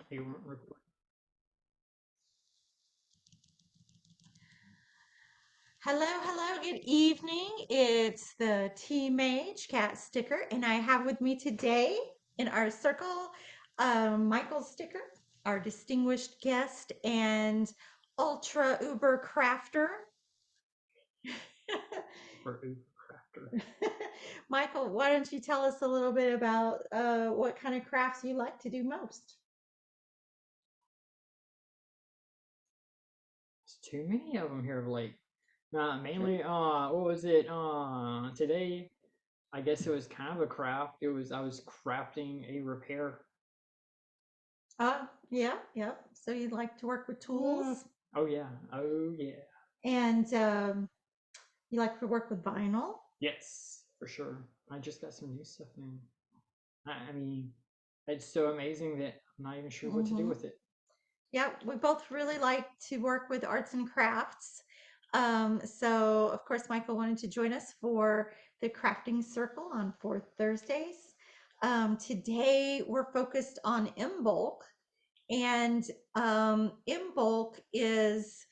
You weren't recording. Hello, hello, good evening. It's the Tea Mage Cat Sticker, and I have with me today in our circle Michael Sticker, our distinguished guest and ultra uber crafter. For Uber Crafter. Michael, why don't you tell us a little bit about what kind of crafts you like to do most? There's too many of them here of late. Sure. Mainly, what was it? Today, I guess it was kind of a craft. I was crafting a repair. Yeah, yeah. So you like to work with Uh, tools oh yeah, oh yeah. and you like to work with vinyl. Yes, for sure. I just got some new stuff in. I mean, it's so amazing that I'm not even sure what to do Mm-hmm. with it. Yeah, we both really like to work with arts and crafts. So, of course, Michael wanted to join us for the crafting circle on fourth Thursdays. Today, we're focused on Imbolc, and Imbolc is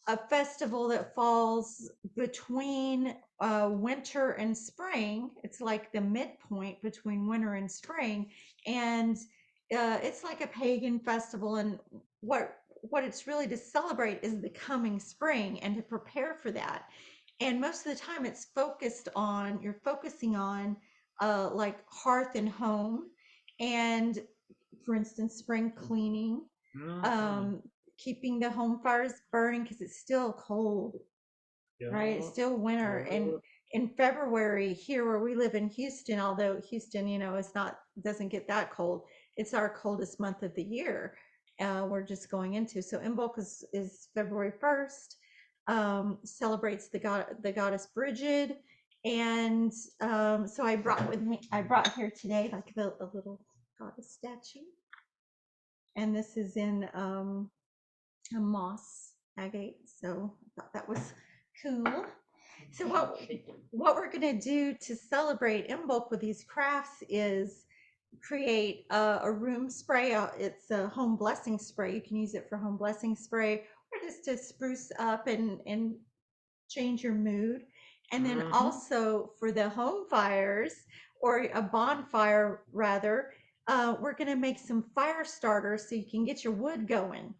a festival that falls between winter and spring. It's like the midpoint between winter and spring, and it's like a pagan festival. And what it's really to celebrate is the coming spring and to prepare for that. And most of the time, it's focused on you're focusing on like hearth and home, and for instance, spring cleaning, Mm-hmm. um, keeping the home fires burning because it's still cold, right? It's Yeah. still winter. And Yeah. in February here where we live in Houston, although Houston, it's not doesn't get that cold, it's our coldest month of the year. We're just going into. So Imbolc is February 1st, celebrates the goddess Bridget. And so I brought here today like a little goddess statue. And this is in a moss agate. So I thought that was cool. So Shaking. what we're gonna do to celebrate Imbolc with these crafts is create a room spray. It's a home blessing spray. You can use it for home blessing spray or just to spruce up and change your mood. And then Mm-hmm. also for the home fires or a bonfire rather, we're gonna make some fire starters so you can get your wood going.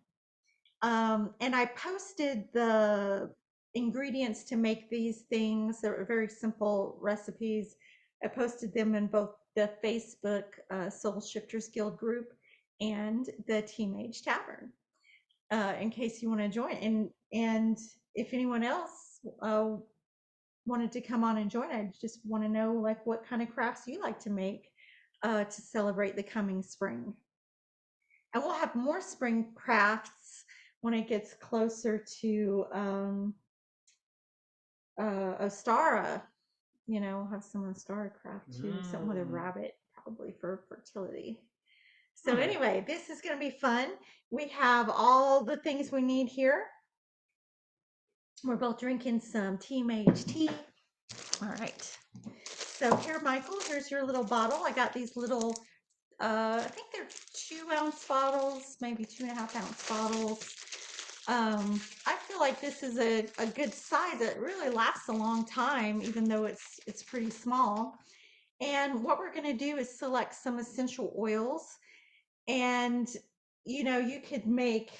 And I posted the ingredients to make these things. They're very simple recipes. I posted them in both the Facebook Soul Shifters Guild group and the Teenage Tavern in case you want to join. And if anyone else wanted to come on and join, I just want to know like what kind of crafts you like to make to celebrate the coming spring. And we'll have more spring crafts when it gets closer to Ostara. We'll have some Ostara craft too, something with a Mm. rabbit, probably for fertility. So Hmm. anyway, this is going to be fun. We have all the things we need here. We're both drinking some tea mage tea. All right. So here, Michael, here's your little bottle. I got these little, I think they're 2 ounce bottles, maybe 2.5 ounce bottles. I feel like this is a good size. It really lasts a long time, even though it's pretty small. And what we're going to do is select some essential oils, and you could make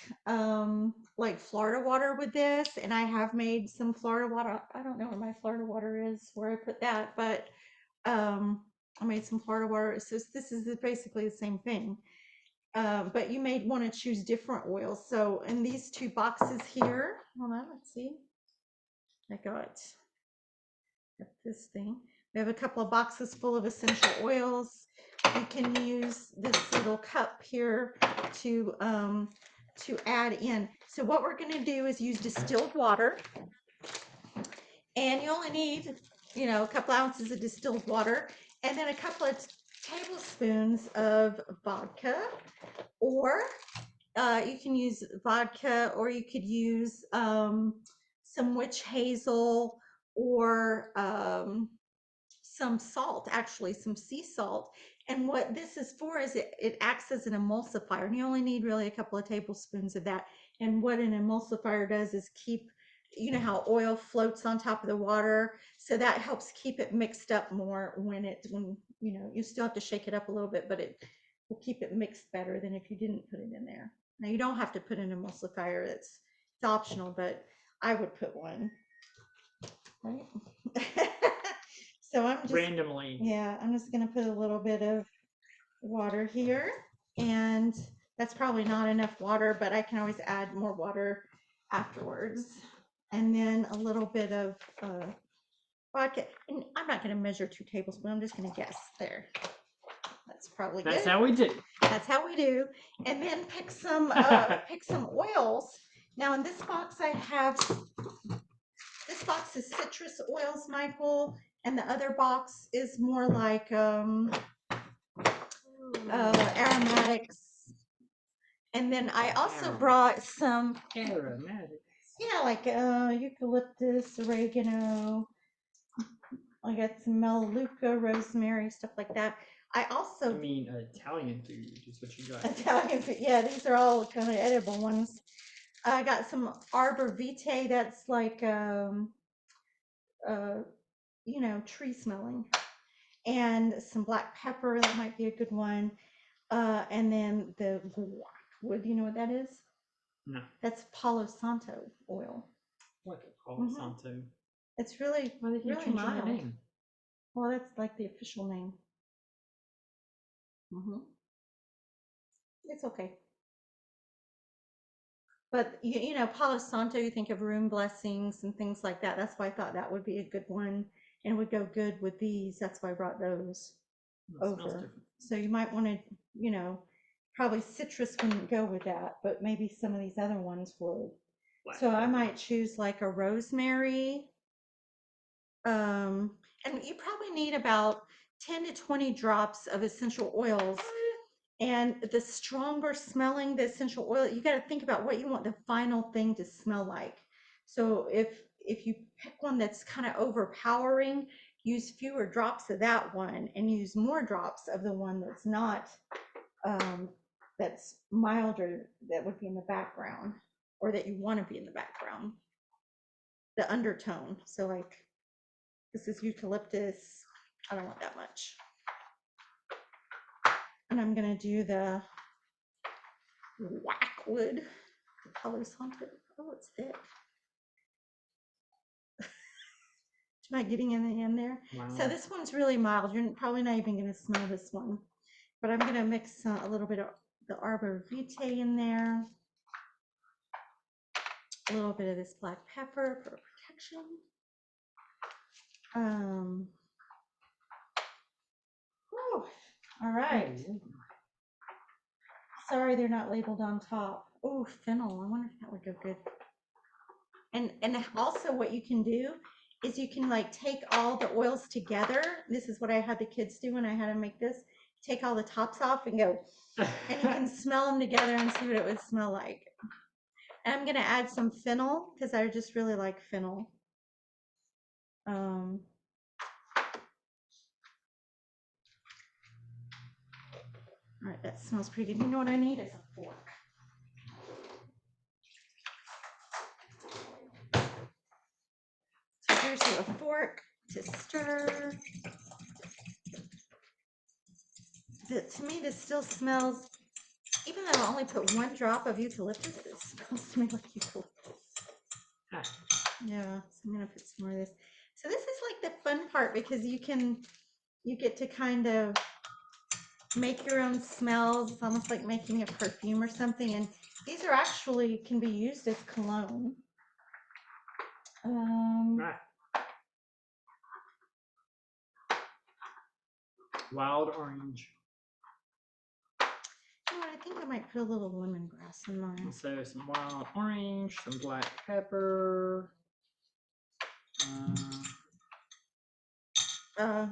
like Florida water with this. And I have made some Florida water. I don't know where my Florida water is, where I put that, but I made some Florida water. So this is basically the same thing. But you may want to choose different oils. So in these 2 boxes here, hold on, let's see. I got this thing. We have a couple of boxes full of essential oils. You can use this little cup here to add in. So what we're going to do is use distilled water, and you only need, a couple ounces of distilled water, and then a couple of tablespoons of vodka, or you can use vodka, or you could use some witch hazel, or some salt, actually, some sea salt. And what this is for is it acts as an emulsifier, and you only need really a couple of tablespoons of that. And what an emulsifier does is keep, you know how oil floats on top of the water, so that helps keep it mixed up more when you know, you still have to shake it up a little bit, but it will keep it mixed better than if you didn't put it in there. Now you don't have to put an emulsifier; it's optional, but I would put one. Right. So I'm just Randomly. yeah, I'm just gonna put a little bit of water here, and that's probably not enough water, but I can always add more water afterwards. And then a little bit of vodka, and I'm not going to measure 2 tablespoons. I'm just going to guess. There, that's probably That's good. how we do. That's how we do. And then pick some oils. Now in this box I have, this box is citrus oils, Michael, and the other box is more like aromatics. And then I also brought some aromatics. Yeah, like eucalyptus, oregano. I got some melaleuca, rosemary, stuff like that. I also I mean, Italian food is what you got. Italian food. Yeah, these are all kind of edible ones. I got some arbor vitae. That's like you know, tree smelling, and some black pepper. That might be a good one. And then the wood. Do you know what that is? No. That's Palo Santo oil. What Palo Santo? It's really really mild. Name? Well, that's like the official name. It's okay. But you know, Palo Santo, you think of room blessings and things like that. That's why I thought that would be a good one and would go good with these. That's why I brought those over. So you might want to, you know, probably citrus wouldn't go with that, but maybe some of these other ones would. So I might choose like a rosemary. And you probably need about 10 to 20 drops of essential oils. And the stronger smelling the essential oil, you got to think about what you want the final thing to smell like. So if you pick one that's kind of overpowering, use fewer drops of that one and use more drops of the one that's not that's milder, that would be in the background, or that you want to be in the background. The undertone. So like this is eucalyptus. I don't want that much. And I'm going to do the whackwood. Palo Santo. Oh, it's thick. Am I getting in the end there? Wow. So this one's really mild. You're probably not even going to smell this one. But I'm going to mix a little bit of the arbor vitae in there. A little bit of this black pepper for protection. All right. Sorry, they're not labeled on top. Oh, fennel. I wonder if that would go good. And also what you can do is you can like take all the oils together. This is what I had the kids do when I had to make this. Take all the tops off and go, and you can smell them together and see what it would smell like. And I'm gonna add some fennel because I just really like fennel. All right, that smells pretty good. You know what I need is a fork. So here's a fork to stir. To me, this still smells, even though I only put 1 drop of eucalyptus, it smells to me like eucalyptus. Yeah, so I'm gonna put some more of this. So this is like the fun part because you get to kind of make your own smells. It's almost like making a perfume or something. And these are actually can be used as cologne. Wild orange. Oh, I think I might put a little lemongrass in mine. So some wild orange, some black pepper. That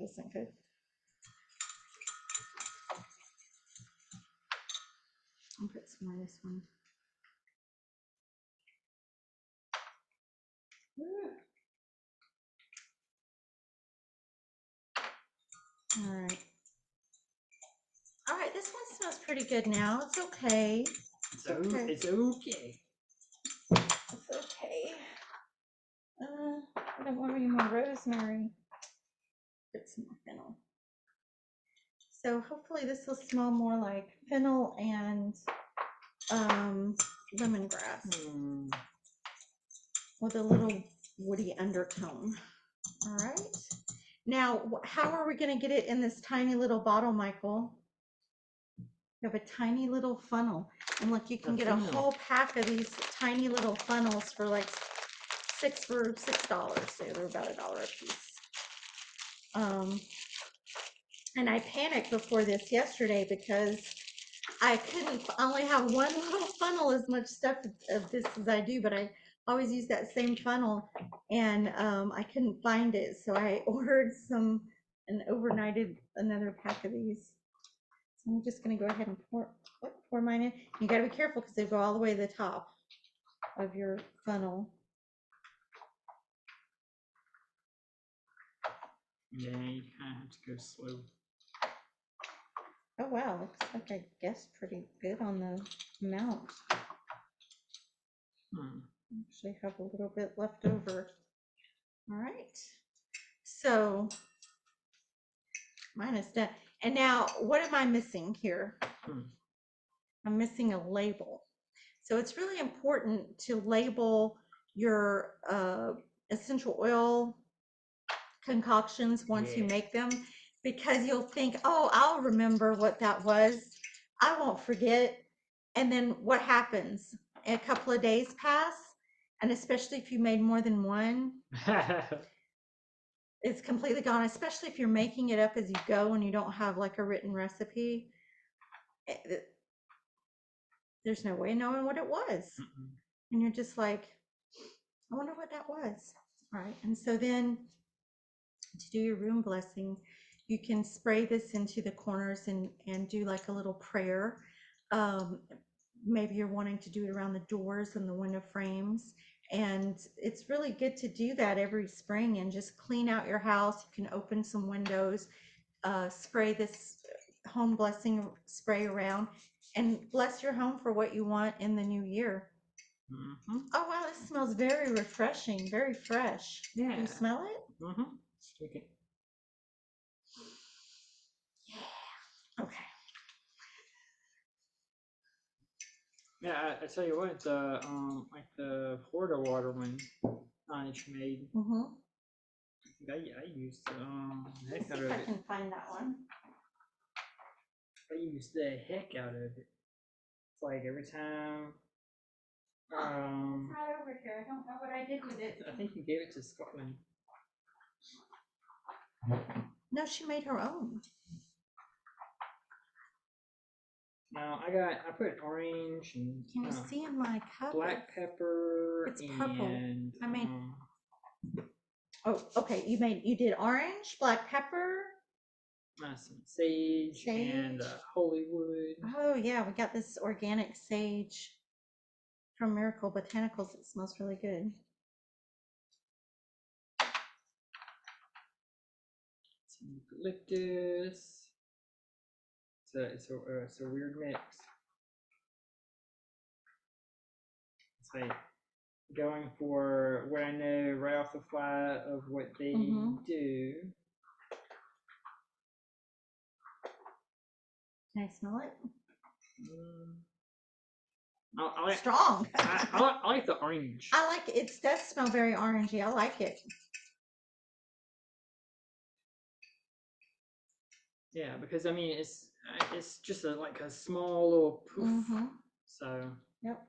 isn't good. I'll put some more of this one. smells pretty good now. It's okay. It's okay. It's okay. It's okay. I don't want any more rosemary. Put some more fennel. So hopefully this will smell more like fennel and lemongrass with a little woody undertone. All right. Now, how are we going to get it in this tiny little bottle, Michael? You have a tiny little funnel. And look, you can get a whole pack of these tiny little funnels for like $6. So they're about $1 a piece. And I panicked before this yesterday because I only have one little funnel, as much stuff of this as I do, but I always use that same funnel, and I couldn't find it. So I ordered some and overnighted another pack of these. So I'm just gonna go ahead and pour mine in. You gotta be careful because they go all the way to the top of your funnel. Yeah, you kind of have to go slow. Oh wow, looks like I guessed pretty good on the amount. Actually have a little bit left over. All right. So mine is done. And now what am I missing here? I'm missing a label. So it's really important to label your essential oil concoctions once you make them, because you'll think, oh, I'll remember what that was. I won't forget. And then what happens? A couple of days pass, and especially if you made more than one, it's completely gone, especially if you're making it up as you go and you don't have like a written recipe. There's no way of knowing what it was. And you're just like, I wonder what that was. All right. And so then to do your room blessing, you can spray this into the corners and do like a little prayer. Maybe you're wanting to do it around the doors and the window frames. And it's really good to do that every spring and just clean out your house. You can open some windows, spray this home blessing spray around, and bless your home for what you want in the new year. Oh wow, this smells very refreshing, very fresh. Yeah. Can you smell it? Okay. Yeah. Okay. Yeah, I tell you what, the like the Florida water one that you made. I used heck out of it. I can find that one. I used the heck out of it. It's like every time. It's right over here. I don't know what I did with it. I think you gave it to Scotland. No, she made her own. Now I put orange and can you see in my cup? Black pepper. It's purple. And I made. Oh, okay. You did orange, black pepper, some sage. And holywood. Oh yeah, we got this organic sage from Miracle Botanicals. It smells really good. Some eucalyptus. It's a weird mix. It's like going for what I know right off the fly of what they do. Can I smell it? Strong. I like the orange. I like it. It does smell very orangey. I like it. Yeah, because I mean it's just like a small little poof. So. Yep.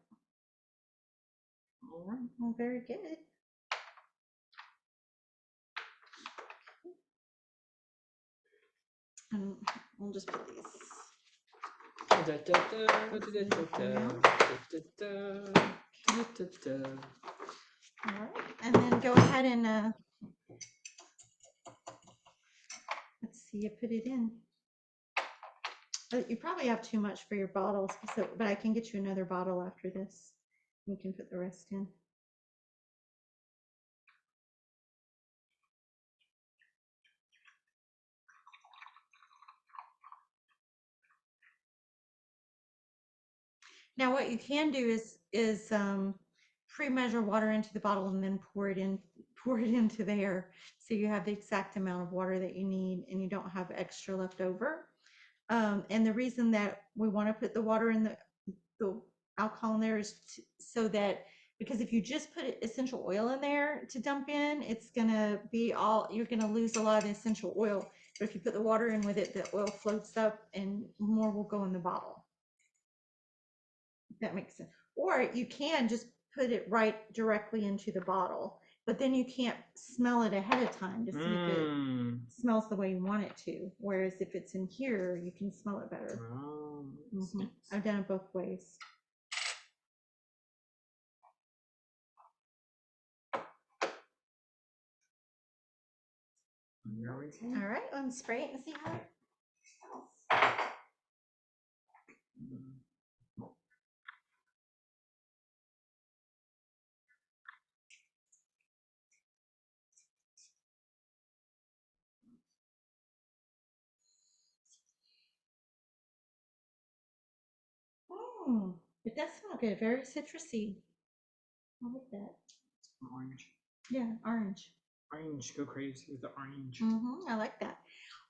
All right. Well, very good. And we'll just put these. All right, and then go ahead and let's see, you put it in. You probably have too much for your bottles, but I can get you another bottle after this. You can put the rest in. Now what you can do is pre-measure water into the bottle and then pour it into there, so you have the exact amount of water that you need and you don't have extra left over. And the reason that we want to put the water in the alcohol in there is so that, because if you just put essential oil in there to dump in, it's gonna be you're gonna lose a lot of the essential oil. But if you put the water in with it, the oil floats up and more will go in the bottle. If that makes sense. Or you can just put it right directly into the bottle, but then you can't smell it ahead of time to see if it smells the way you want it to. Whereas if it's in here, you can smell it better. I've done it both ways. All right, let me spray it and see how it smells. It does smell good. Very citrusy. I like that. Orange. Yeah, orange. Orange, go crazy with the orange. I like that.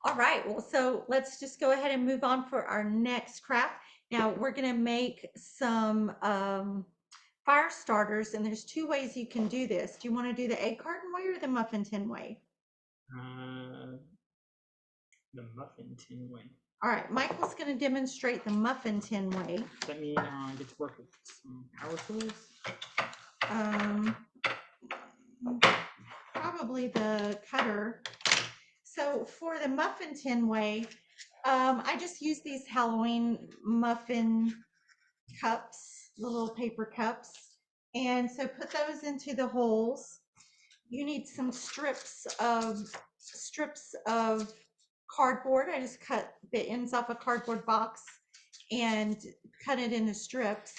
All right, well, so let's just go ahead and move on for our next craft. Now we're gonna make some fire starters, and there's two ways you can do this. Do you want to do the egg carton way or the muffin tin way? The muffin tin way. All right, Michael's going to demonstrate the muffin tin way. Does that mean I get to work with some power tools? Probably the cutter. So for the muffin tin way, I just use these Halloween muffin cups, the little paper cups. And so put those into the holes. You need some strips of cardboard. I just cut the ends off a cardboard box and cut it into strips.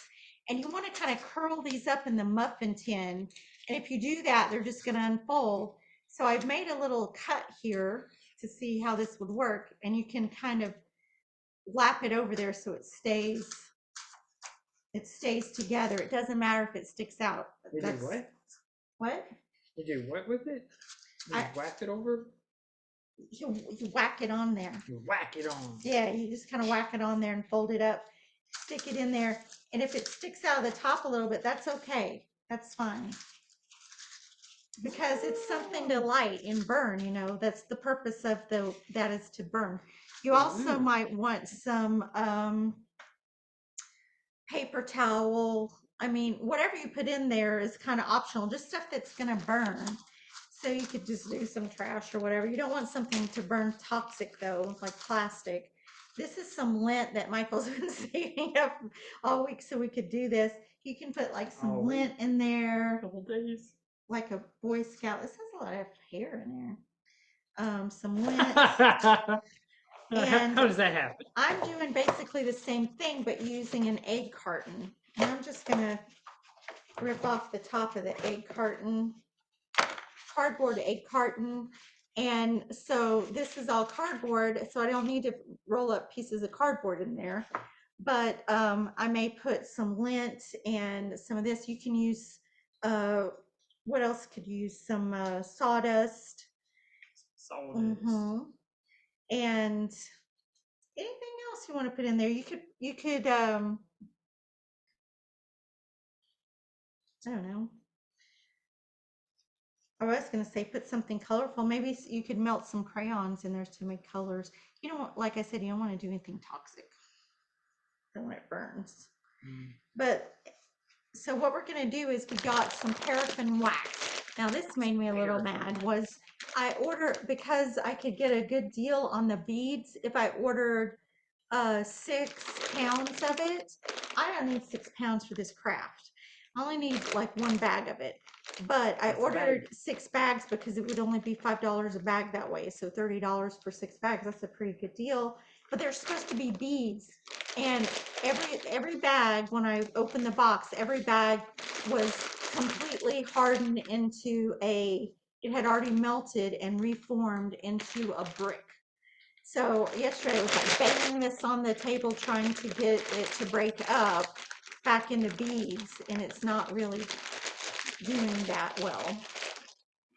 And you want to kind of curl these up in the muffin tin. And if you do that, they're just going to unfold. So I've made a little cut here to see how this would work. And you can kind of lap it over there so it stays together. It doesn't matter if it sticks out. You do what? What? You do what with it? You whack it over? You whack it on there. You whack it on. Yeah, you just kind of whack it on there and fold it up, stick it in there. And if it sticks out of the top a little bit, that's okay. That's fine. Because it's something to light and burn, you know, that's the purpose of that is to burn. You also might want some paper towel. I mean, whatever you put in there is kind of optional, just stuff that's going to burn. So you could just do some trash or whatever. You don't want something to burn toxic though, like plastic. This is some lint that Michael's been saving up all week so we could do this. You can put like some lint in there. A couple days. Like a Boy Scout. This has a lot of hair in there. Some lint. And how does that happen? I'm doing basically the same thing, but using an egg carton. And I'm just going to rip off the top of the egg carton. Cardboard egg carton. And so this is all cardboard, so I don't need to roll up pieces of cardboard in there. But I may put some lint and some of this. You can use, what else could you use? Some sawdust. Sawdust. And anything else you want to put in there. You could I don't know. I was going to say put something colorful. Maybe you could melt some crayons in there to make colors. You don't want, like I said, you don't want to do anything toxic. Then when it burns. But so what we're going to do is we got some paraffin wax. Now this made me a little mad. Was I ordered, because I could get a good deal on the beads if I ordered 6 pounds of it. I don't need 6 pounds for this craft. I only need like 1 bag of it. But I ordered 6 bags because it would only be $5 a bag that way. So $30 for 6 bags, that's a pretty good deal. But they're supposed to be beads. And every bag, when I opened the box, every bag was completely hardened into it had already melted and reformed into a brick. So yesterday I was like banging this on the table trying to get it to break up. back into beads, and it's not really doing that well.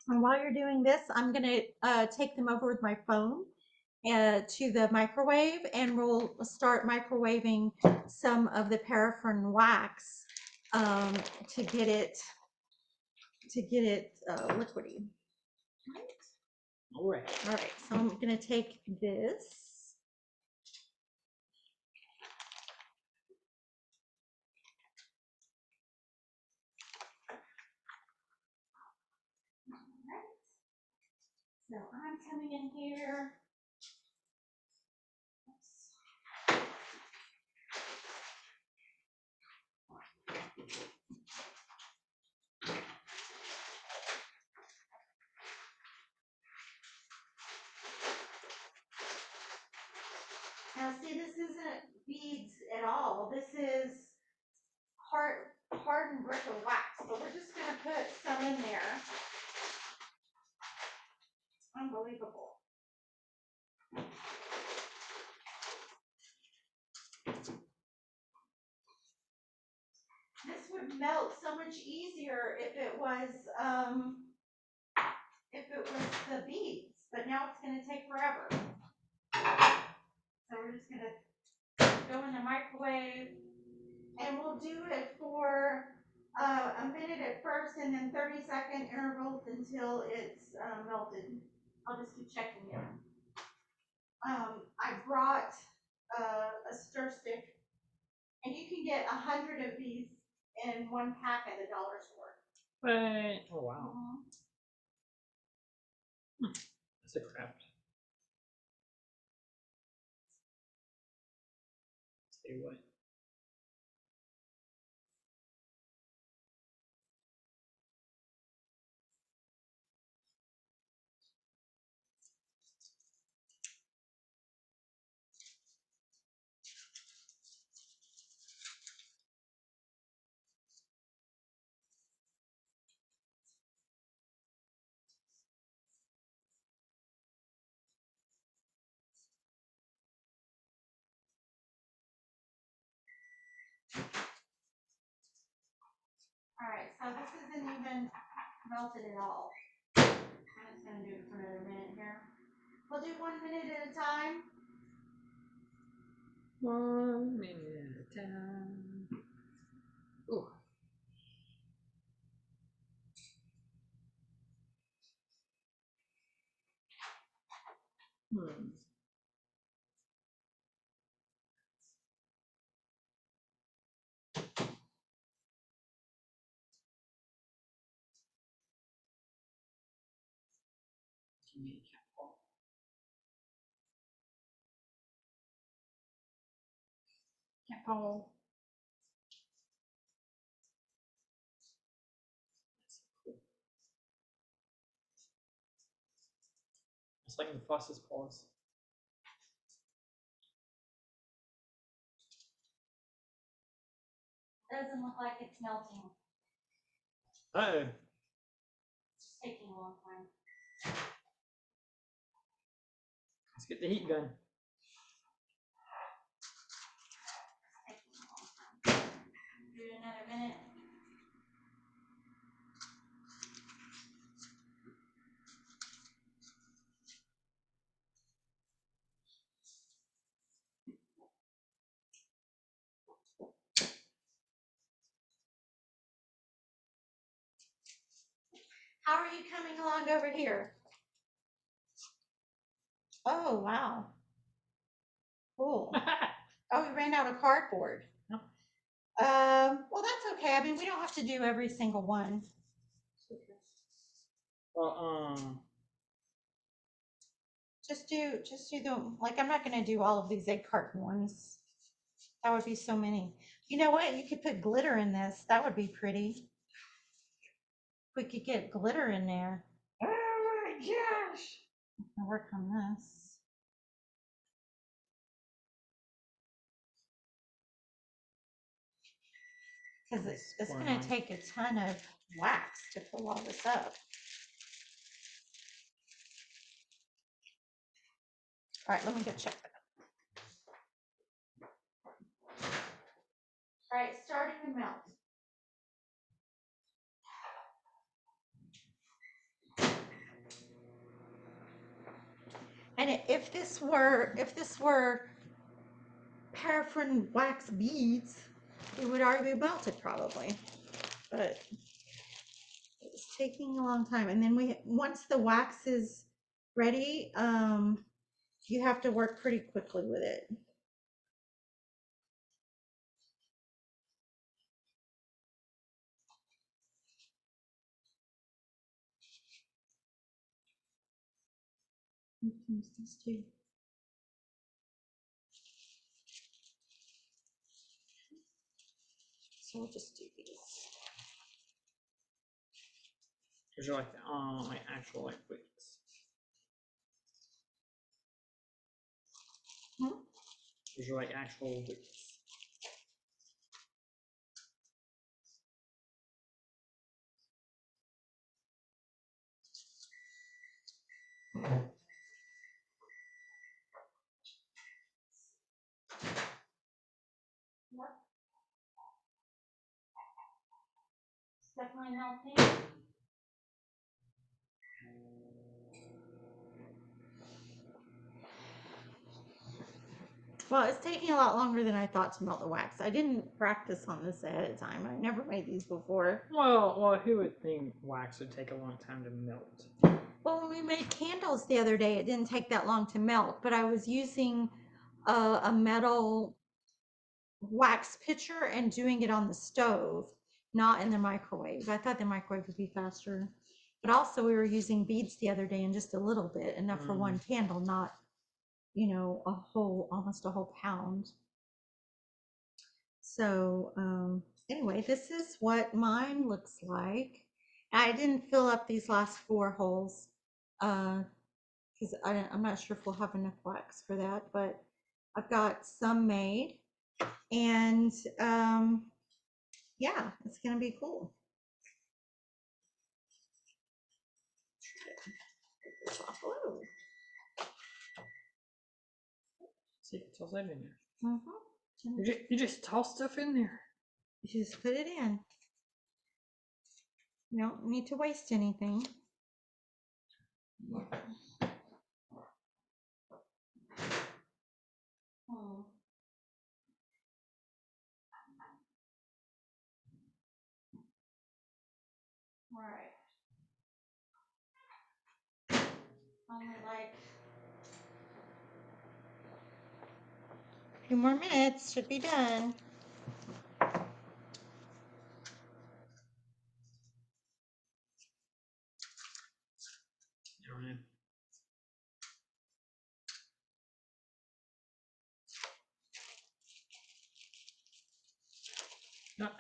And while you're doing this, I'm going to take them over with my phone to the microwave, and we'll start microwaving some of the paraffin wax to get it liquidy. All right. All right, so I'm going to take this. So I'm coming in here. Now see, this isn't beads at all. This is hardened brick of wax, but we're just going to put some in there. Unbelievable. This would melt so much easier if it was the beads, but now it's going to take forever. So we're just going to go in the microwave, and we'll do it for a minute at first, and then 30-second intervals until it's melted. I'll just keep checking it. I brought a stir stick, and you can get 100 of these in one pack at the dollar store. What? Oh wow. That's a craft. Say what? All right, so this isn't even melted at all. I'm just going to do it for another minute here. We'll do 1 minute at a time. 1 minute at a time. Ooh. Can't follow. It's like the fastest pause. Doesn't look like it's melting. Uh-oh. It's taking a long time. Let's get the heat gun. Do another minute. How are you coming along over here? Oh, wow. Cool. Oh, we ran out of cardboard. Well, that's okay. I mean, we don't have to do every single one. Well, Just do them. Like, I'm not going to do all of these egg carton ones. That would be so many. You know what? You could put glitter in this. That would be pretty. We could get glitter in there. oh my gosh. I'll work on this. Because it's going to take a ton of wax to fill all this up. All right, let me go check that. All right, starting to melt. And if this were paraffin wax beads, it would already be melted probably. But it's taking a long time. And then once the wax is ready, you have to work pretty quickly with it. These two. So we'll just do these. These are like actual like wicks. These are like actual wicks. Definitely melting. Well, it's taking a lot longer than I thought to melt the wax. I didn't practice on this ahead of time. I never made these before. Well, who would think wax would take a long time to melt? Well, when we made candles the other day, it didn't take that long to melt, but I was using a metal wax pitcher and doing it on the stove, not in the microwave. I thought the microwave would be faster. But also we were using beads the other day and just a little bit, enough for one candle, not, almost a whole pound. So anyway, this is what mine looks like. I didn't fill up these last 4 holes because I'm not sure if we'll have enough wax for that, but I've got some made. And yeah, it's gonna be cool. See, it's all in there. Mm-hmm. You just toss stuff in there. You just put it in. You don't need to waste anything. Right. Only like a few more minutes, should be done.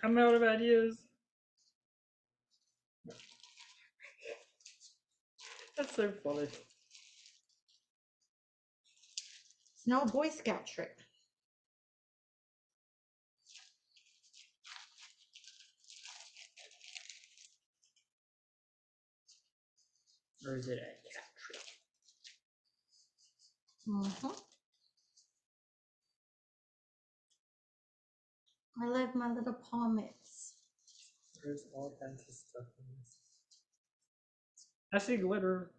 I'm out of ideas. That's so funny. It's no Boy Scout trick. Or is it a cat trick? I love my little palmets. There's all kinds of stuff in this. I see glitter.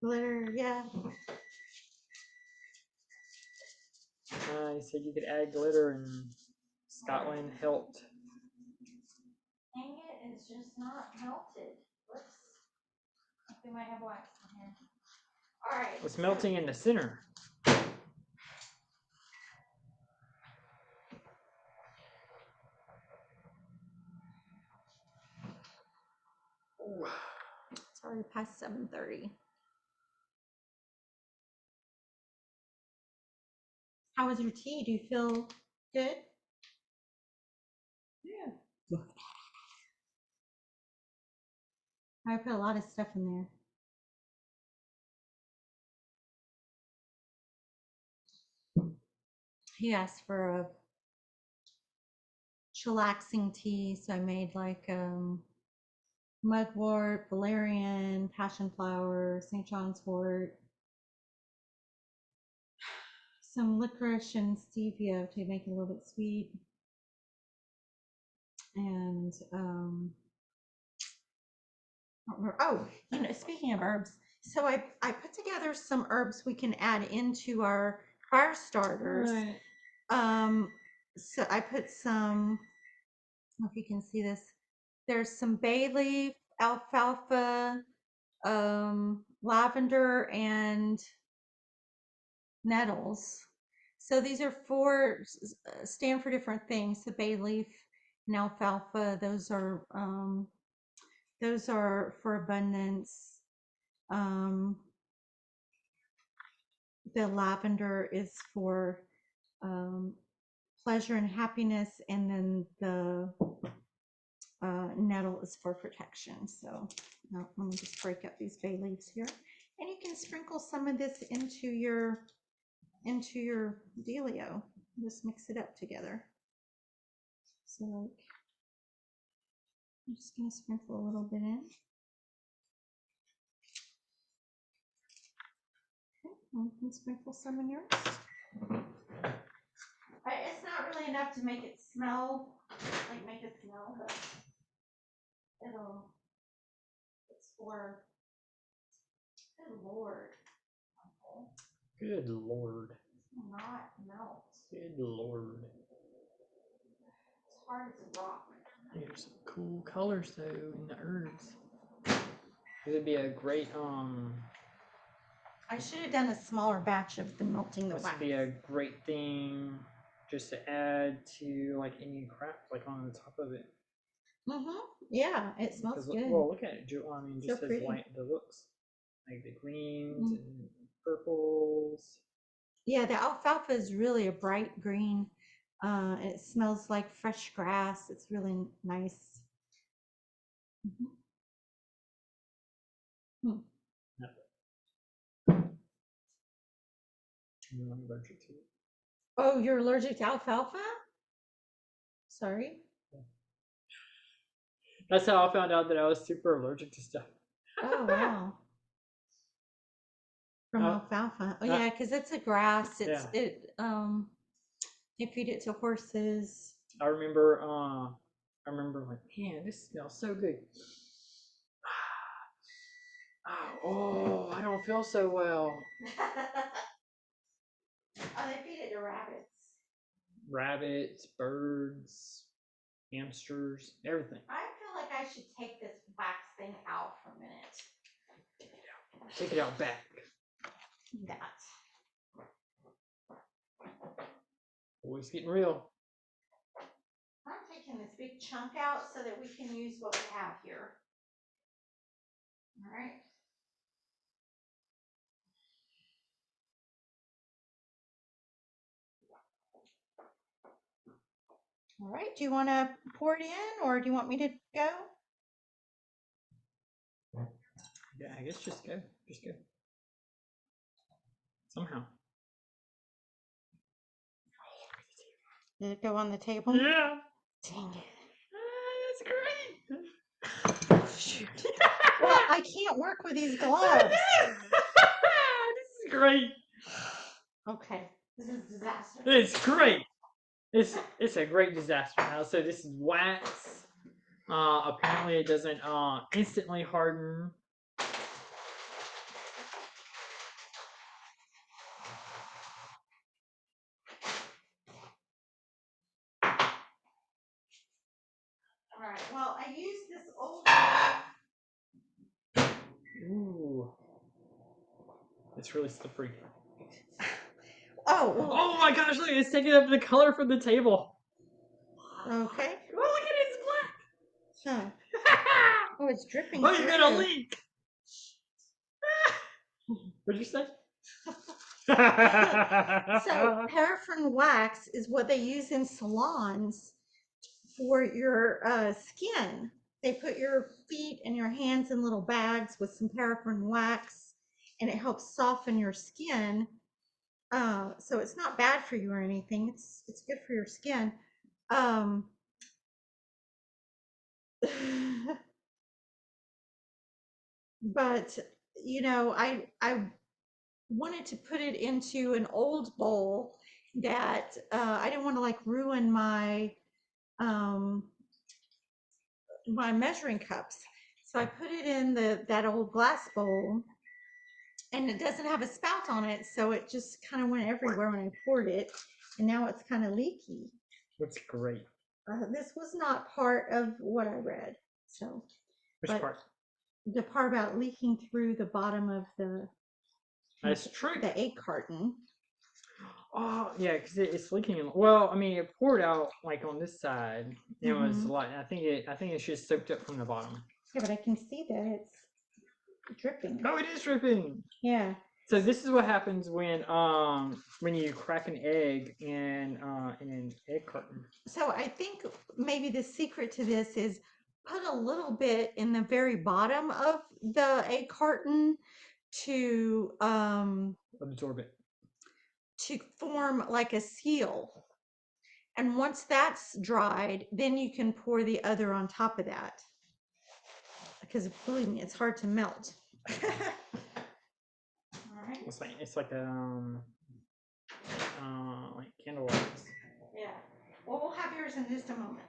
Glitter, yeah. You said you could add glitter, and Scotland helped. Dang it, it's just not melted. Whoops. I think we might have wax in here. All right. It's melting in the center. Ooh. It's already past 7:30. How was your tea? Do you feel good? Yeah. I put a lot of stuff in there. He asked for a chillaxing tea, so I made like mugwort, valerian, passion flower, St. John's wort, some licorice and stevia to make it a little bit sweet. and oh, speaking of herbs, so I put together some herbs we can add into our fire starters. Right. So I put some, I don't know if you can see this. There's some bay leaf, alfalfa, lavender, and nettles. So these are stand for different things. The bay leaf and alfalfa, those are for abundance. The lavender is for pleasure and happiness, and then the nettle is for protection. So now let me just break up these bay leaves here, and you can sprinkle some of this into your dealio. Just mix it up together. So like, I'm just gonna sprinkle a little bit in. Okay, you can sprinkle some in yours. It's not really enough to make it smell, but it's for, good Lord. Good Lord. Not melt. Good Lord. It's hard as a rock. There's some cool colors though in the herbs. It would be a great I should have done a smaller batch of the melting the this wax. would be a great thing just to add to like any crap like on the top of it. Yeah, it smells good. Well, look at it. I mean, just So as pretty. white the looks, like the greens and purples. Yeah, the alfalfa is really a bright green. It smells like fresh grass. It's really nice. I'm allergic to it. Oh, you're allergic to alfalfa? Sorry. That's how I found out that I was super allergic to stuff. Oh, wow. From alfalfa. Oh, yeah, because it's a grass. They feed it to horses. I remember like, man, this smells so good. Oh, I don't feel so well. Oh, they feed it to rabbits. Rabbits, birds, hamsters, everything. I feel like I should take this wax thing out for a minute. Take it out back. That. Always getting real. I'm taking this big chunk out so that we can use what we have here. All right. All right. Do you want to pour it in, or do you want me to go? Yeah, I guess just go. Just go. Somehow. Did it go on the table? Yeah. Dang it. That's great. Shoot. Well, I can't work with these gloves. This is great. Okay. This is a disaster. It's great. It's a great disaster now. So this is wax. Apparently it doesn't instantly harden. All right. Well, I used this old. Ooh. It's really slippery. Oh. Well. Oh my gosh! Look, it's taking up the color from the table. Okay. Oh, look at it! It's black. Huh. Oh, it's dripping. Oh, you got a leak. What'd you say? So paraffin wax is what they use in salons for your skin. They put your feet and your hands in little bags with some paraffin wax, and it helps soften your skin. So it's not bad for you or anything. It's good for your skin. But I wanted to put it into an old bowl that I didn't want to like ruin my my measuring cups. So I put it in that old glass bowl, and it doesn't have a spout on it, so it just kind of went everywhere when I poured it, and now it's kind of leaky. That's great. This was not part of what I read, so. Which part? The part about leaking through the bottom of That's true. The egg carton. Oh yeah, because it's leaking. Well, I mean, it poured out like on this side. It was like I think it's just soaked up from the bottom. Yeah, but I can see that it's dripping. Oh, it is dripping. Yeah. So this is what happens when you crack an egg in an egg carton. So I think maybe the secret to this is put a little bit in the very bottom of the egg carton to Absorb it. To form like a seal. And once that's dried, then you can pour the other on top of that. Because believe me, it's hard to melt. All right. It's like like candle wax. Yeah. Well, we'll have yours in just a moment.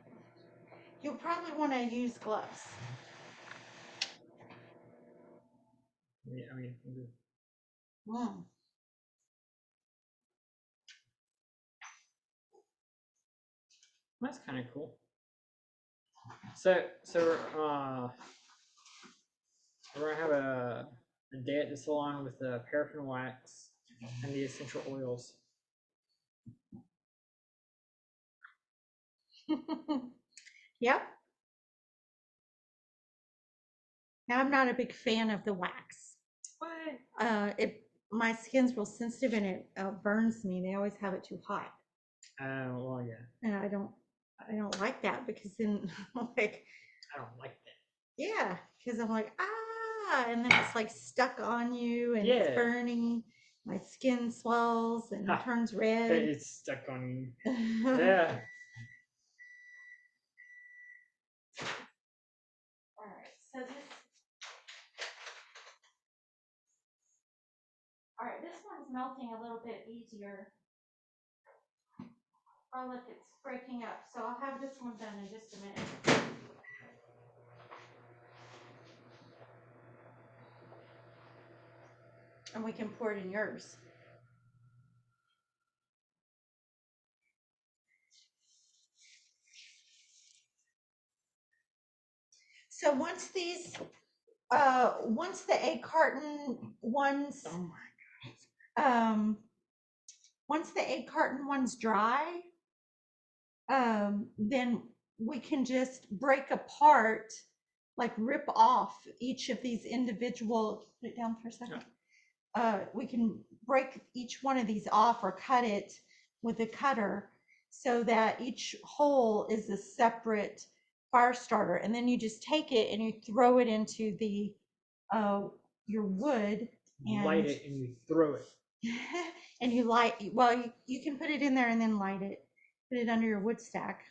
You'll probably want to use gloves. Yeah, I mean. That's kind of cool. So we're gonna have a day at the salon with the paraffin wax and the essential oils. Yep. Now I'm not a big fan of the wax. What? My skin's real sensitive and it burns me. They always have it too hot. Well, yeah. And I don't like that because then like. I don't like that. Yeah, because I'm like, and then it's like stuck on you and it's burning. My skin swells and turns red. It's stuck on you. Yeah. All right, so this one's melting a little bit easier. Oh, look, it's breaking up. So I'll have this one done in just a minute. And we can pour it in yours. So once the egg carton ones, oh my God. Once the egg carton one's dry, then we can just break apart, like rip off each of these individual, put it down for a second. We can break each one of these off or cut it with a cutter so that each hole is a separate fire starter. And then you just take it and you throw it into your wood. And light it and you throw it. And you you can put it in there and then light it. Put it under your wood stack.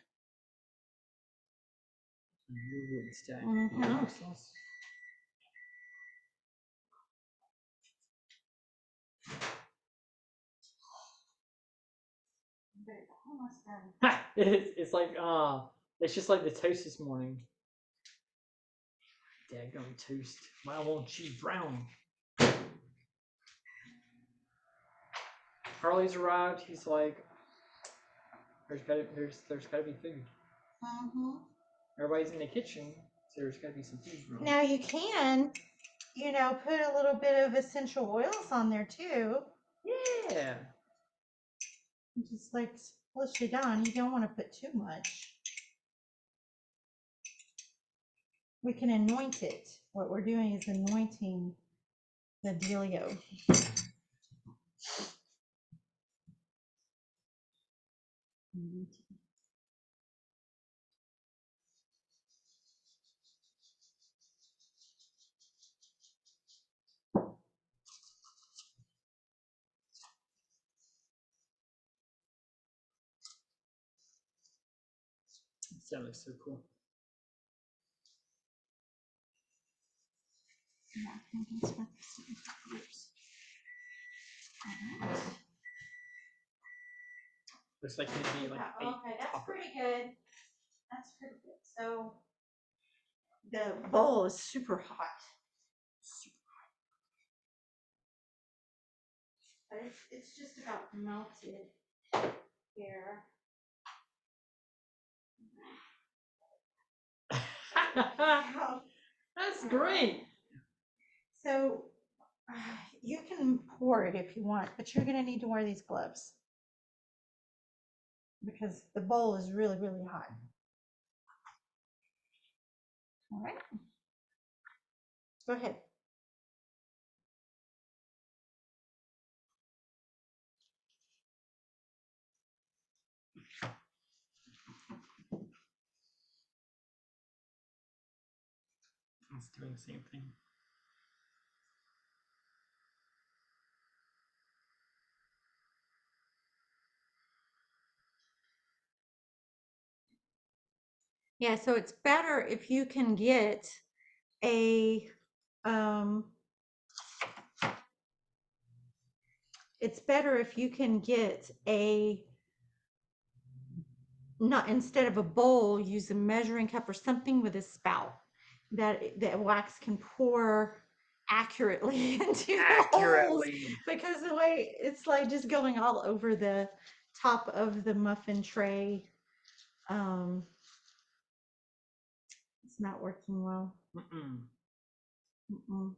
Your wood stack. Nice. Almost done. It's like it's just like the toast this morning. Daggone toast. Why won't you brown? Harley's arrived. He's like, there's gotta be food. Everybody's in the kitchen, so there's gotta be some food. Now you can, put a little bit of essential oils on there too. Yeah. Just like splish it on. You don't want to put too much. We can anoint it. What we're doing is anointing the dealio. That looks so cool. Looks like maybe like okay, that's pretty good. That's pretty good. So the bowl is super hot. But it's just about melted here. That's great. So you can pour it if you want, but you're going to need to wear these gloves because the bowl is really, really hot. All right. Go ahead. It's doing the same thing. Yeah, so it's better if you can get a it's better if you can get a not instead of a bowl, use a measuring cup or something with a spout that wax can pour accurately into the holes, because the way it's like just going all over the top of the muffin tray. It's not working well. So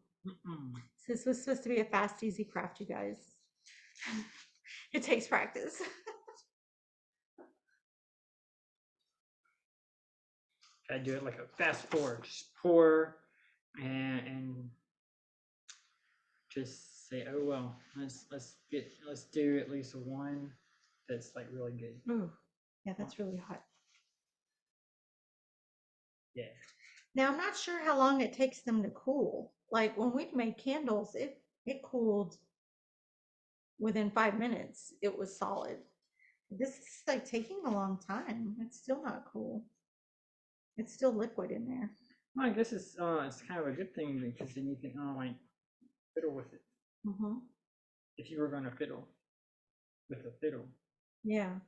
this was supposed to be a fast, easy craft, you guys. It takes practice. I do it like a fast pour, just pour and just say, oh well, let's do at least one that's like really good. Ooh, yeah, that's really hot. Yeah. Now I'm not sure how long it takes them to cool. Like when we made candles, it cooled within 5 minutes. It was solid. This is like taking a long time. It's still not cool. It's still liquid in there. Well, I guess it's kind of a good thing because then you can like fiddle with it. If you were gonna fiddle with a fiddle. Yeah.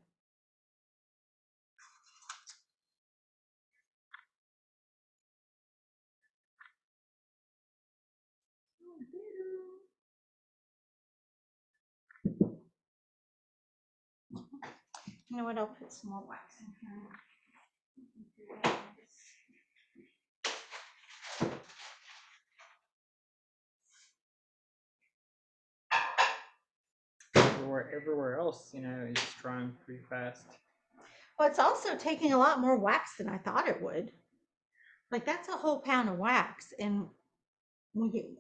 You know what? I'll put some more wax in here. Everywhere else, is drying pretty fast. Well, it's also taking a lot more wax than I thought it would. Like that's a whole pound of wax, and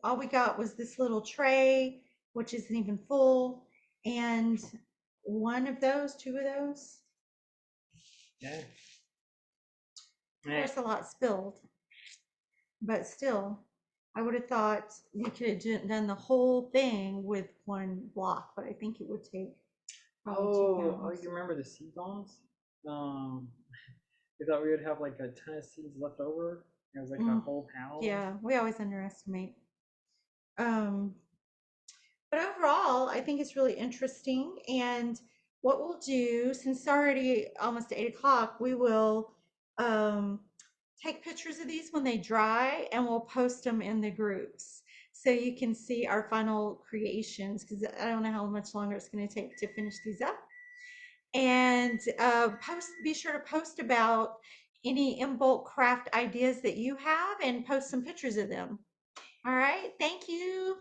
all we got was this little tray, which isn't even full, and one of those, two of those. Yeah. Of course, a lot spilled, but still, I would have thought we could have done the whole thing with one block, but I think it would take probably 2 pounds. You remember the seed bombs? We thought we would have like a ton of seeds left over. It was like a whole pound. Yeah, we always underestimate. But overall, I think it's really interesting. And what we'll do, since it's already almost 8 o'clock, we will take pictures of these when they dry and we'll post them in the groups so you can see our final creations, because I don't know how much longer it's going to take to finish these up. And be sure to post about any Imbolc craft ideas that you have and post some pictures of them. All right, thank you.